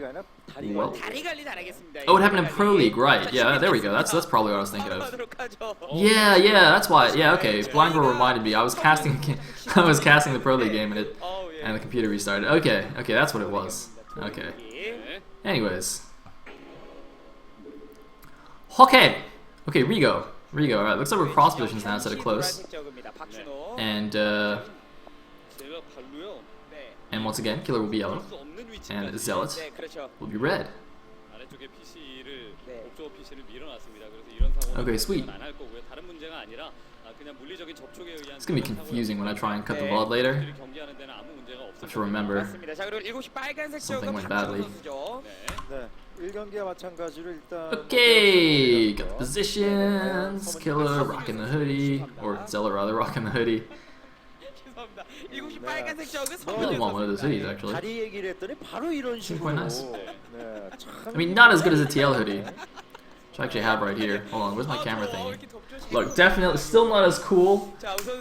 Well. Oh, it happened in Pro League, right? Yeah, there we go. That's probably what I was thinking of. Yeah, that's why. Yeah, okay. Blind Girl reminded me. I was casting the Pro League game and the computer restarted. Okay, that's what it was. Okay. Anyways. Okay, Rigo. Alright, looks like we're cross positions now instead of close. And once again, Killer will be yellow. And Zelot will be red. Okay, sweet. It's gonna be confusing when I try and cut the VOD later. I have to remember something went badly. Okay, got the positions. Killer rocking the hoodie, or Zelot rather rocking the hoodie. I really want one of those hoodies actually. Seems quite nice. I mean, not as good as a TL hoodie, which I actually have right here. Hold on, where's my camera thingy? Look, definitely still not as cool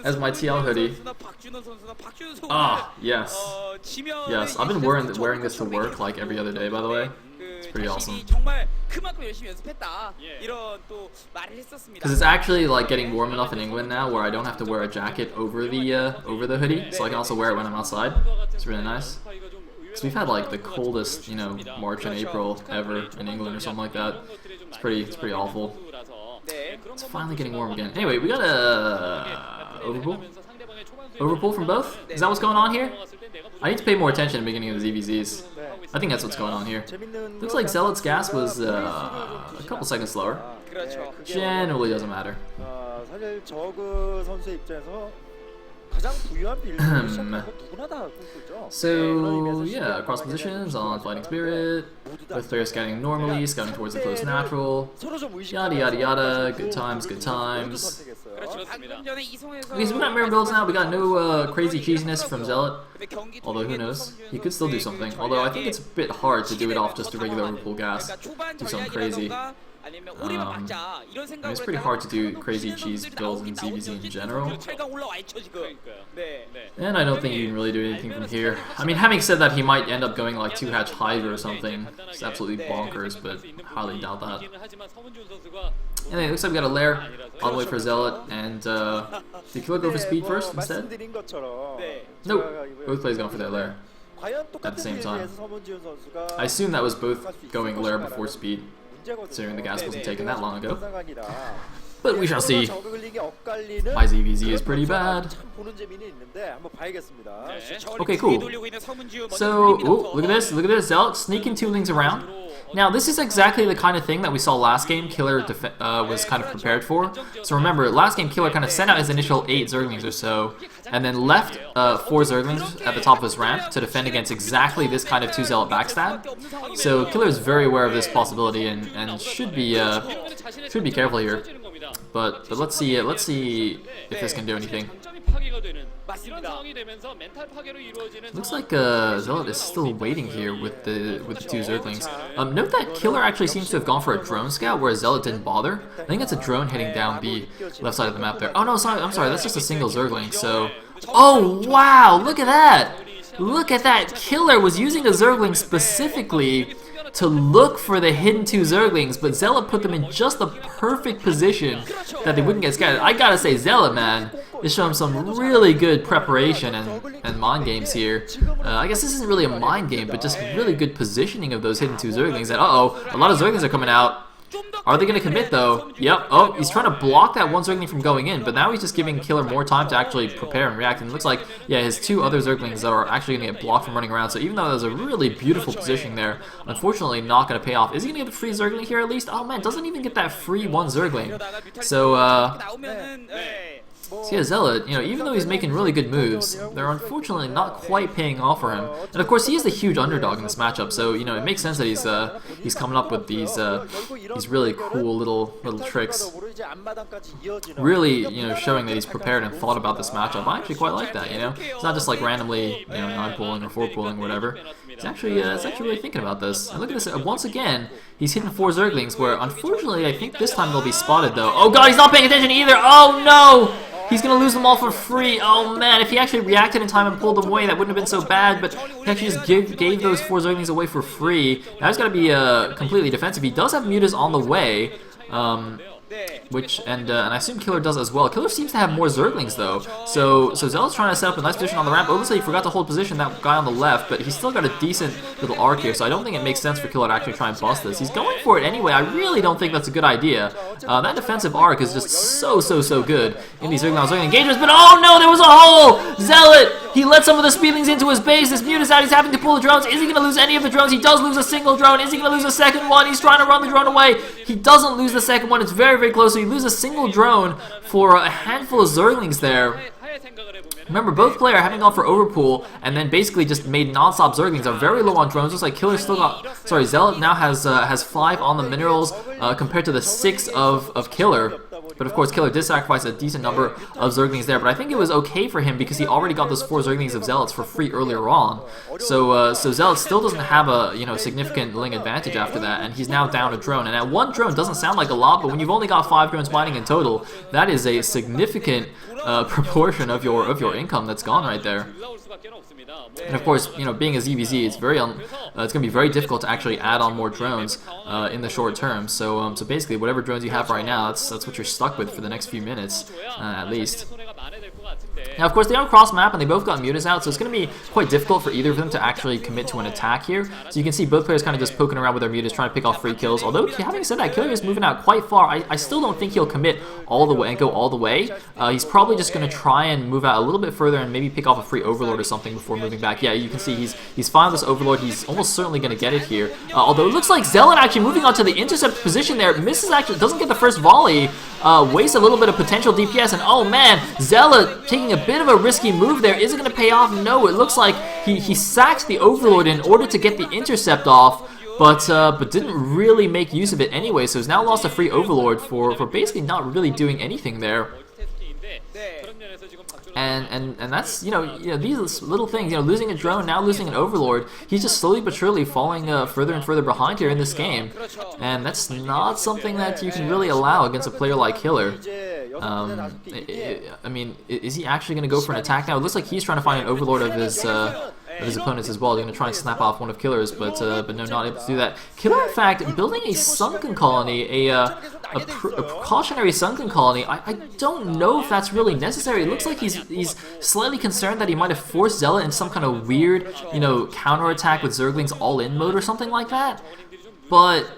as my TL hoodie. Ah, yes. Yes, I've been wearing this to work like every other day, by the way. It's pretty awesome. Because it's actually like getting warm enough in England now where I don't have to wear a jacket over the hoodie, so I can also wear it when I'm outside. It's really nice. Because we've had like the coldest, you know, March and April ever in England or something like that. It's pretty awful. It's finally getting warm again. Anyway, we got a overpull from both. Is that what's going on here? I need to pay more attention at the beginning of the ZVZs. I think that's what's going on here. Looks like Zelot's gas was a couple seconds slower. Generally doesn't matter. So yeah, cross positions on Fighting Spirit. Both players scouting normally, scouting towards the close natural. Yada yada yada. Good times, good times. Okay, so we got mirror builds now. We got no crazy cheesiness from Zelot. Although who knows, he could still do something. Although I think it's a bit hard to do it off just a regular overpull gas. Do something crazy. I mean, it's pretty hard to do crazy cheese builds in ZVZ in general. And I don't think you can really do anything from here. I mean, having said that, he might end up going like 2-hatch Hydra or something. It's absolutely bonkers, but highly doubt that. Anyway, it looks like we got a lair all the way for Zelot. And did Killer go for speed first instead? Nope. Both players going for their lair at the same time. I assume that was both going lair before speed, considering the gas wasn't taken that long ago. But we shall see. My ZVZ is pretty bad. Okay, cool. So, ooh, look at this, Zelot sneaking 2 lings around. Now, this is exactly the kind of thing that we saw last game Killer was kind of prepared for. So remember, last game Killer kind of sent out his initial 8 Zerglings or so, and then left 4 Zerglings at the top of his ramp to defend against exactly this kind of 2 Zelot backstab. So Killer is very aware of this possibility and should be careful here. But let's see if this can do anything. Looks like Zelot is still waiting here with the 2 Zerglings. Note that Killer actually seems to have gone for a drone scout, whereas Zelot didn't bother. I think it's a drone hitting down the left side of the map there. Oh no, sorry, I'm sorry, that's just a single Zergling. So, oh wow, look at that! Look at that! Killer was using a Zergling specifically to look for the hidden 2 Zerglings, but Zelot put them in just the perfect position that they wouldn't get scattered. I gotta say, Zelot, man, is showing some really good preparation and mind games here. I guess this isn't really a mind game, but just really good positioning of those hidden 2 Zerglings. And uh-oh, a lot of Zerglings are coming out. Are they going to commit, though? Yep. Oh, he's trying to block that 1 Zergling from going in, but now he's just giving Killer more time to actually prepare and react. And it looks like, yeah, his 2 other Zerglings that are actually going to get blocked from running around. So even though there's a really beautiful positioning there, unfortunately not going to pay off. Is he going to get the free Zergling here at least? Oh, man, doesn't even get that free 1 Zergling. So, so yeah, Zelot, you know, even though he's making really good moves, they're unfortunately not quite paying off for him. And of course, he is the huge underdog in this matchup, so it makes sense that he's coming up with these really cool little tricks. really, showing that he's prepared and thought about this matchup. I actually quite like that, It's not just like randomly, 9-pulling or 4-pulling or whatever. It's actually really thinking about this. And look at this, once again, he's hitting 4 Zerglings, where unfortunately, I think this time they'll be spotted though. Oh god, he's not paying attention either! Oh no! He's gonna lose them all for free. Oh man, if he actually reacted in time and pulled them away, that wouldn't have been so bad, but he actually just gave those 4 Zerglings away for free. Now he's gotta be completely defensive. He does have Mutas on the way. And I assume Killer does as well. Killer seems to have more Zerglings though, so Zelot's trying to set up a nice position on the ramp. Obviously he forgot to hold position, that guy on the left, but he's still got a decent little arc here, so I don't think it makes sense for Killer to actually try and bust this. He's going for it anyway. I really don't think that's a good idea. That defensive arc is just so good in these Zergling engagements, but oh no, there was a hole! Zelot! He let some of the speedlings into his base. This Mute is out. He's having to pull the drones. Is he going to lose any of the drones? He does lose a single drone. Is he going to lose a second one? He's trying to run the drone away. He doesn't lose the second one. It's very close. So you lose a single drone for a handful of Zerglings there. Remember, both players having gone for overpool and then basically just made non-stop Zerglings are very low on drones. Looks like Killer still got... Sorry, Zelot now has 5 on the minerals compared to the 6 of Killer. But of course, Killer did sacrifice a decent number of Zerglings there. But I think it was okay for him because he already got those 4 Zerglings of Zealots for free earlier on. So Zelot still doesn't have a significant Ling advantage after that, and he's now down a drone. And at 1 drone doesn't sound like a lot, but when you've only got 5 drones mining in total, that is a significant proportion of your income that's gone right there. And of course, being a ZVZ, it's it's going to be very difficult to actually add on more drones in the short term. So basically, whatever drones you have right now, that's what you're stuck with for the next few minutes, at least. Now, of course, they are cross-map, and they both got Mutas out, so it's going to be quite difficult for either of them to actually commit to an attack here. So you can see both players kind of just poking around with their Mutas, trying to pick off free kills. Although, having said that, Killer is moving out quite far. I still don't think he'll commit all the way and go all the way. He's probably just going to try and move out a little bit further and maybe pick off a free Overlord or something before moving back. Yeah, you can see he's fine with this Overlord. He's almost certainly going to get it here. Although it looks like Zelot actually moving on to the intercept position there. Misses actually, doesn't get the first volley. Wastes a little bit of potential DPS, and oh man, Zelot taking a bit of a risky move there. Is it going to pay off? No, it looks like he sacked the Overlord in order to get the intercept off, but didn't really make use of it anyway, so he's now lost a free Overlord for basically not really doing anything there. And that's, these little things, losing a drone, now losing an Overlord, he's just slowly but surely falling further and further behind here in this game. And that's not something that you can really allow against a player like Killer. I mean, is he actually going to go for an attack now? It looks like he's trying to find an Overlord of his opponents as well. They're going to try and snap off one of Killer's, but no, not able to do that. Killer, in fact, building a sunken colony, a precautionary sunken colony. I don't know if that's really necessary. It looks like he's slightly concerned that he might have forced Zelot in some kind of weird, counterattack with Zerglings all-in mode or something like that. But,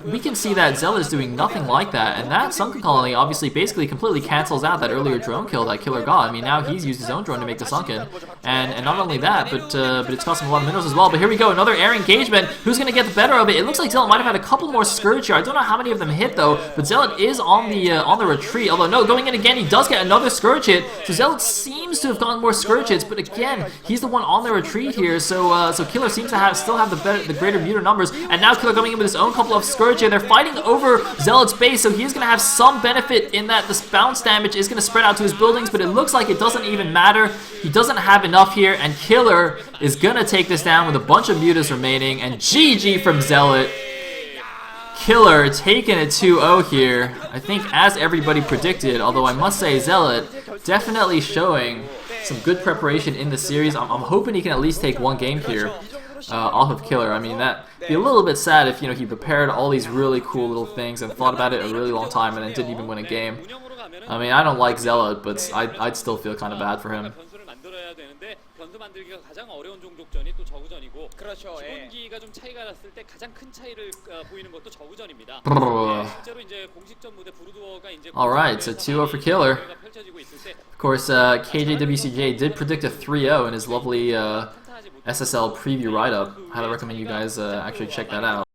we can see that Zelot is doing nothing like that, and that Sunken Colony obviously basically completely cancels out that earlier drone kill that Killer got. I mean, now he's used his own drone to make the Sunken, and not only that, but it's costing a lot of minerals as well. But here we go, another air engagement. Who's going to get the better of it? It looks like Zelot might have had a couple more Scourge here. I don't know how many of them hit, though, but Zelot is on the retreat. Although, no, going in again, he does get another Scourge hit, so Zelot seems to have gotten more Scourge hits, but again, he's the one on the retreat here, so Killer seems to still have the greater meter numbers, and now Killer coming in with his own couple of Scourge here. They're fighting over Zelot's base, so he's going to have some benefit in that this bounce damage is going to spread out to his buildings, but it looks like it doesn't even matter. He doesn't have enough here, and Killer is going to take this down with a bunch of Mutas remaining, and GG from Zelot. Killer taking it 2-0 here, I think as everybody predicted, although I must say Zelot definitely showing some good preparation in the series. I'm hoping he can at least take one game here off of Killer. I mean, that'd be a little bit sad if, he prepared all these really cool little things and thought about it a really long time and then didn't even win a game. I mean, I don't like Zelot, but I'd still feel kind of bad for him. Alright, so 2-0 for Killer. Of course, KJWCJ did predict a 3-0 in his lovely SSL preview write-up. Highly recommend you guys actually check that out.